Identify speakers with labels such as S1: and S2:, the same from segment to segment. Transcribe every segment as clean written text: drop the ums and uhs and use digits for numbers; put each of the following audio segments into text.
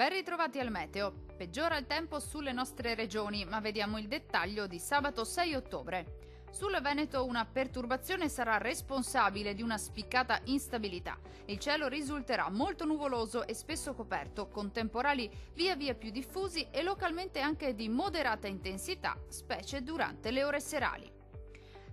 S1: Ben ritrovati al meteo. Peggiora il tempo sulle nostre regioni, ma vediamo il dettaglio di sabato 6 ottobre. Sul Veneto una perturbazione sarà responsabile di una spiccata instabilità. Il cielo risulterà molto nuvoloso e spesso coperto, con temporali via via più diffusi e localmente anche di moderata intensità, specie durante le ore serali.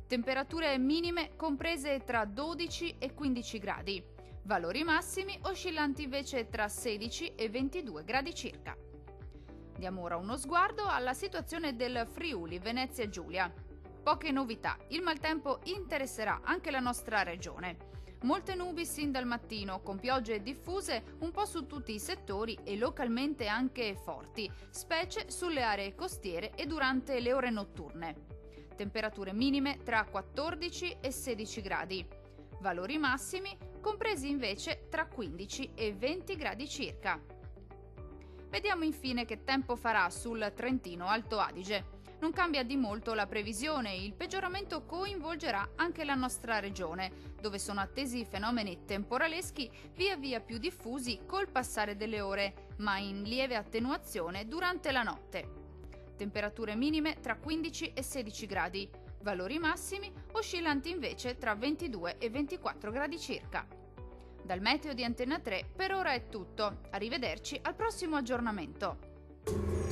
S1: Temperature minime comprese tra 12 e 15 gradi. Valori massimi oscillanti invece tra 16 e 22 gradi circa. Diamo ora uno sguardo alla situazione del Friuli Venezia Giulia. Poche novità, il maltempo interesserà anche la nostra regione. Molte nubi sin dal mattino, con piogge diffuse un po' su tutti i settori e localmente anche forti, specie sulle aree costiere e durante le ore notturne. Temperature minime tra 14 e 16 gradi. Valori massimi compresi invece tra 15 e 20 gradi circa. Vediamo infine che tempo farà sul Trentino Alto Adige. Non cambia di molto la previsione, il peggioramento coinvolgerà anche la nostra regione, dove sono attesi fenomeni temporaleschi via via più diffusi col passare delle ore, ma in lieve attenuazione durante la notte. Temperature minime tra 15 e 16 gradi, valori massimi oscillanti invece tra 22 e 24 gradi circa. Dal meteo di Antena 3 per ora è tutto, arrivederci al prossimo aggiornamento.